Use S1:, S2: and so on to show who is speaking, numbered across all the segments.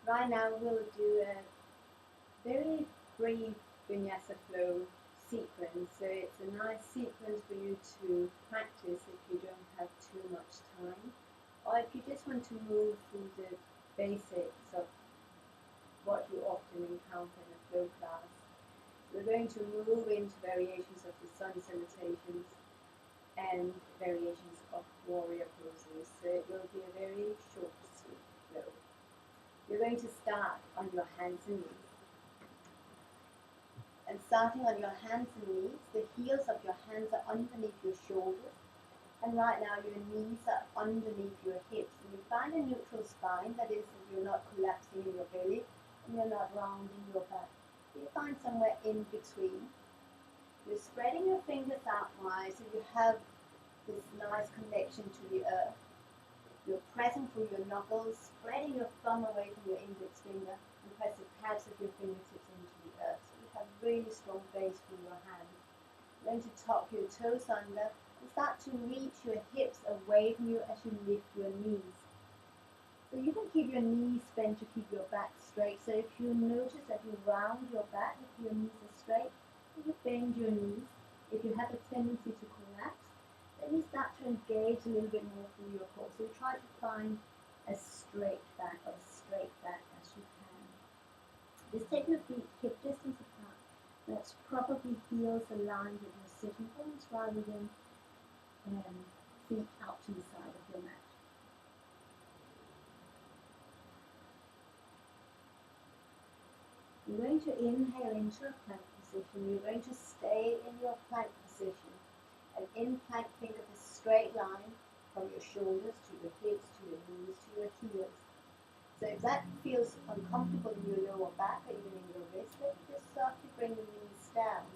S1: Right now we'll do a very brief vinyasa flow sequence. So it's a nice sequence for you to practice if you don't have too much time, or if you just want to move through the basics of what you often encounter in a flow class. We're going to move into variations of the sun salutations and variations of warrior poses. So it will be a very short, sweet flow. You're going to start on your hands and knees. And starting on your hands and knees, the heels of your hands are underneath your shoulders. And right now your knees are underneath your hips. And you find a neutral spine, that is, you're not collapsing in your belly and you're not rounding your back. You find somewhere in between. You're spreading your fingers out wide so you have this nice connection to the earth. You're pressing through your knuckles, spreading your thumb away from your index finger, and press the pads of your fingertips into the earth. So you have really strong base through your hands. You're going to tuck your toes under and start to reach your hips away from you as you lift your knees. So you can keep your knees bent to keep your back straight. So if you notice that you round your back, if your knees are straight, you bend your knees. If you have a tendency to collapse, then you start to engage a little bit more through your core. So you try to find a straight back or as straight back as you can. Just take your feet hip distance apart. That's probably heels aligned with your sitting bones rather than feet out to the side of your mat. You're going to inhale into a plank position. You're going to stay in your plank position. And in plank, think of a straight line from your shoulders to your hips, to your knees, to your heels. So if that feels uncomfortable in your lower back or even in your wrist, then just softly bring the knees down.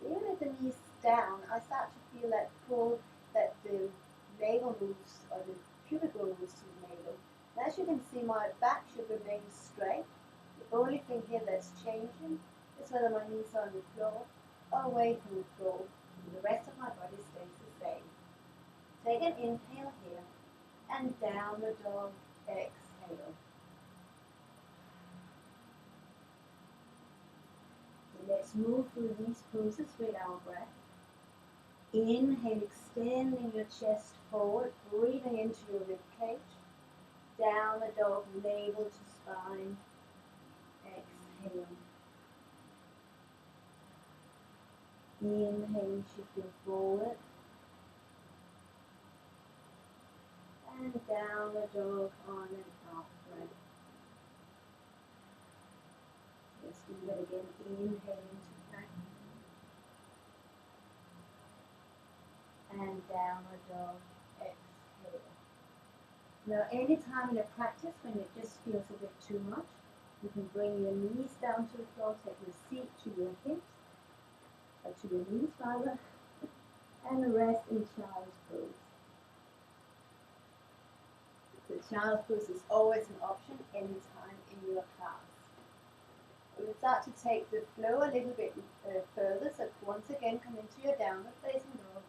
S1: So even with the knees down, I start to feel that pull, that the navel moves, or the pubic bone moves to the navel. And as you can see, my back should remain straight. The only thing here that's changing is whether my knees are on the floor or away from the floor. The rest of my body stays the same. Take an inhale here and down the dog, exhale. So let's move through these poses with our breath. Inhale, extending your chest forward, breathing into your rib cage. Down the dog, navel to spine. Exhale. Inhaling, shifting forward. And down the dog, on and out breath. Let's do that again. Inhaling to plank. And down the dog, exhale. Now anytime in a practice when it just feels a bit too much, you can bring your knees down to the floor, take your seat to your hips, or to your knees rather, and rest in child's pose. So child's pose is always an option anytime in your class. We'll start to take the flow a little bit further, so once again come into your downward facing dog.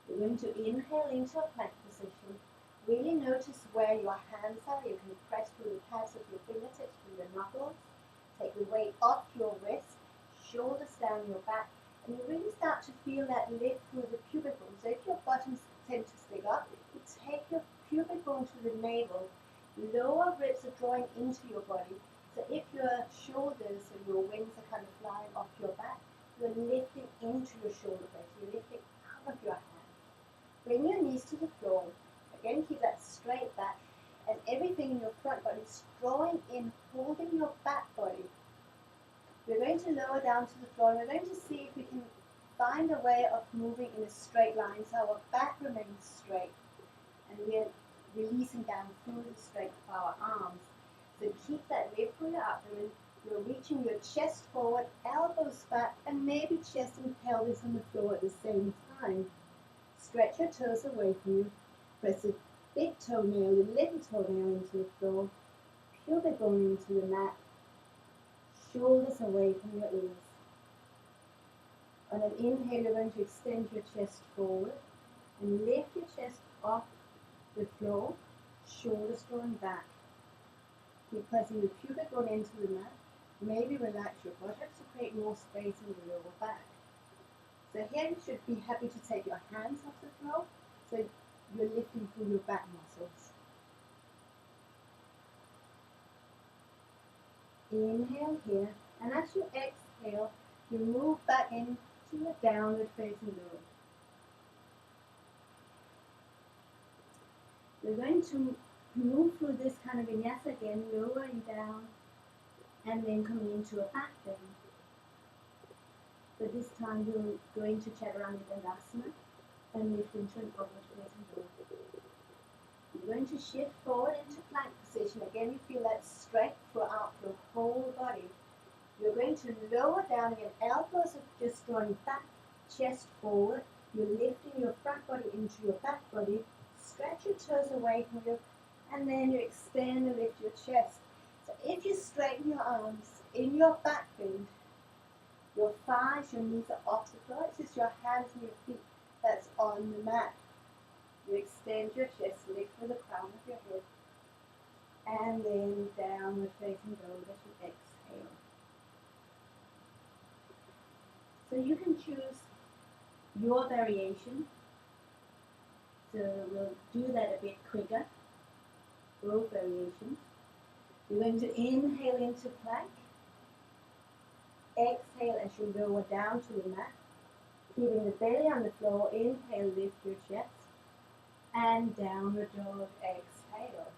S1: You're going to inhale into a plank position. Really notice where your hands are. You can press through the pads of your fingertips, through your knuckles. Take the weight off your wrist, shoulders down your back, and you really start to feel that lift through the pubic bone. So if your buttons tend to stick up, you take your pubic bone to the navel. Lower ribs are drawing into your body. So if your shoulders and your wings are kind of flying off your back, you're lifting into your shoulder blades. You're lifting out of your hands. Bring your knees to the floor. Again, keep that straight back. And everything in your front body is drawing in, holding your back body. We're going to lower down to the floor. And we're going to see if we can find a way of moving in a straight line so our back remains straight. And we're releasing down through the strength of our arms. So keep that lift through your abdomen. You're reaching your chest forward, elbows back, and maybe chest and pelvis on the floor at the same time. Stretch your toes away from you. Press the big toenail, the little toenail into the floor. Pubic bone into the mat. Shoulders away from your ears. On an inhale, you're going to extend your chest forward and lift your chest off the floor. shoulders drawing back. Keep pressing the pubic bone into the mat. Maybe relax your buttocks to create more space in the lower back. So here you should be happy to take your hands off the floor, so you're lifting through your back muscles. Inhale here, and as you exhale, you move back into a downward facing dog. We're going to move through this kind of vinyasa again, lowering down and then coming into a back bend. But this time we're going to chaturanga dandasana and lift into an upward facing dog. You're going to shift forward into plank position. Again, you feel that strength throughout your whole body. You're going to lower down again, elbows are just drawing back, chest forward. You're lifting your front body into your back body. Stretch your toes away from you, and then you extend and lift your chest. So if you straighten your arms in your back bend, your thighs, your knees are off the floor. It's just your hands and your feet that's on the mat. You extend your chest, lift with the crown of your head, and then downward facing dog as you exhale. So you can choose your variation. So we'll do that a bit quicker, both variations. You're going to inhale into plank, exhale as you lower down to the mat, keeping the belly on the floor. Inhale, lift your chest, and downward dog, exhale.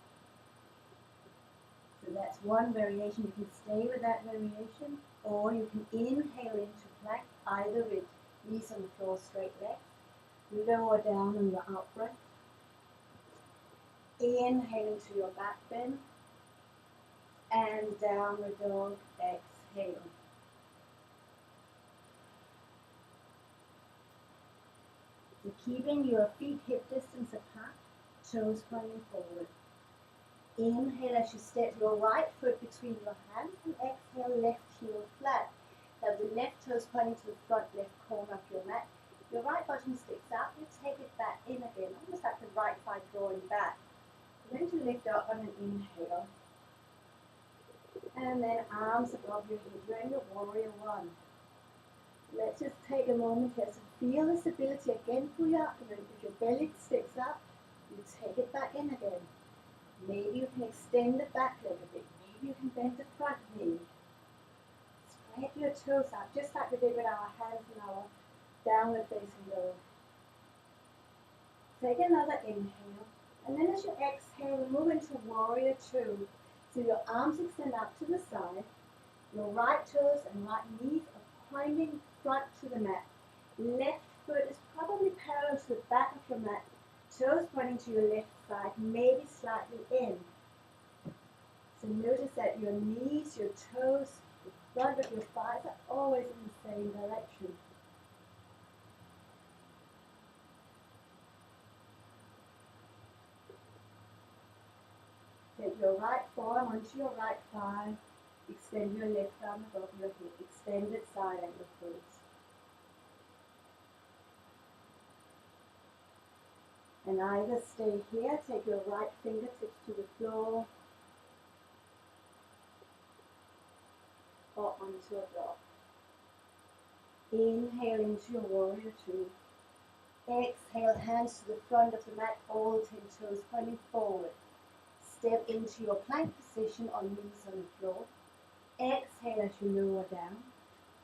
S1: So that's one variation. You can stay with that variation, or you can inhale into plank, either with knees on the floor, straight legs. Lower down on your out breath. Inhale into your back bend, and downward dog, exhale. So keeping your feet hip distance apart, toes pointing forward. Inhale as you step your right foot between your hands, and exhale, left heel flat. Now the left toes pointing to the front left corner of your mat. Your right bottom sticks out, you take it back in again, almost like the right thigh drawing back. You're going to lift up on an inhale. And then arms above your head. You're in your warrior one. Let's just take a moment here to feel the stability again through your abdomen. If your belly sticks up, you take it back in again. Maybe you can extend the back leg a bit. Maybe you can bend the front knee. Spread your toes out, just like we did with our hands and our downward facing dog. Take another inhale, and then as you exhale, move into warrior two. So your arms extend out to the side, your right toes and right knees are pointing front to the mat. Left foot is probably parallel to the back of your mat, toes pointing to your left side, maybe slightly in. So notice that your knees, your toes, the front of your thighs are always in the same direction. Take your right forearm onto your right thigh. Extend your left arm above your head. Extended side angle pose. And either stay here, take your right fingertips to the floor, or onto a block. Inhale into your warrior two. Exhale, hands to the front of the mat, all 10 toes pointing forward. Step into your plank position on knees on the floor. Exhale as you lower down.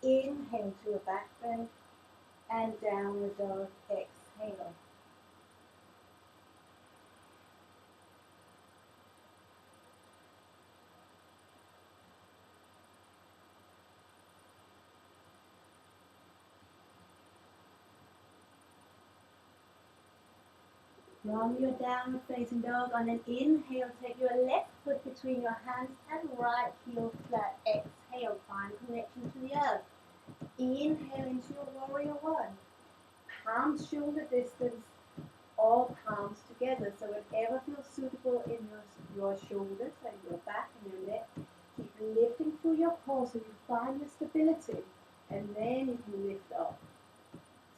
S1: Inhale to a back bend, and downward dog, exhale. From your downward facing dog, on an inhale, take your left foot between your hands and right heel flat. Exhale, find connection to the earth. Inhale into your warrior one. Palms shoulder distance, or palms together. So whatever feels suitable in your shoulders and your back and your neck. Keep lifting through your core so you find the stability. And then you can lift up.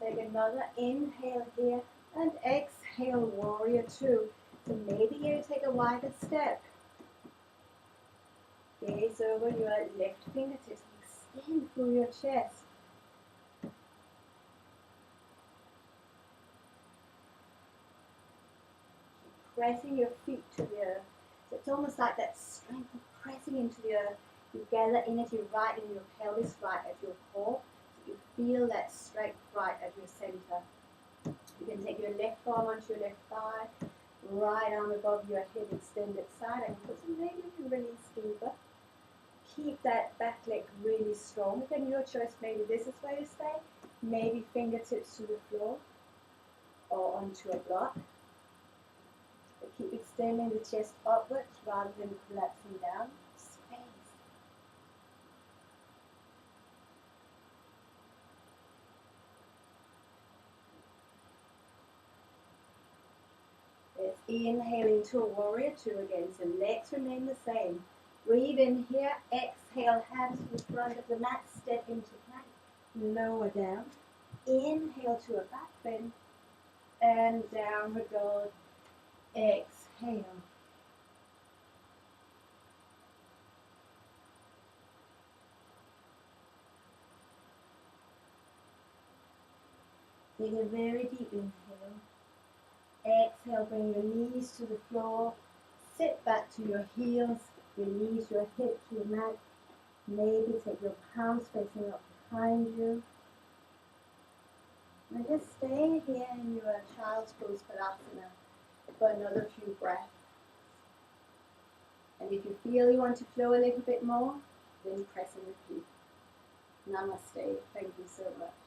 S1: Take another inhale here. And exhale, warrior two. So maybe here, take a wider step. Gaze over your left fingertips, extend through your chest. Pressing your feet to the earth. So it's almost like that strength of pressing into the earth. You gather energy right in your pelvis, right at your core. So you feel that strength right at your center. You can take your left arm onto your left thigh, right arm above your head, extended side ankles, and maybe you can release deeper. Keep that back leg really strong. Then your choice, maybe this is where you stay, maybe fingertips to the floor or onto a block. But keep extending the chest upwards rather than collapsing down. Space. Let's inhale into a warrior two again. So legs remain the same. Breathe in here. Exhale, hands to the front of the mat. Step into plank. Lower down. Inhale to a back bend. And downward dog. Exhale. Take a very deep inhale. Exhale, bring your knees to the floor. Sit back to your heels. Release your hips to the mat. Maybe take your palms facing up behind you. And just stay here in your child's pose Padasana for another few breaths. And if you feel you want to flow a little bit more, then press and repeat. Namaste. Thank you so much.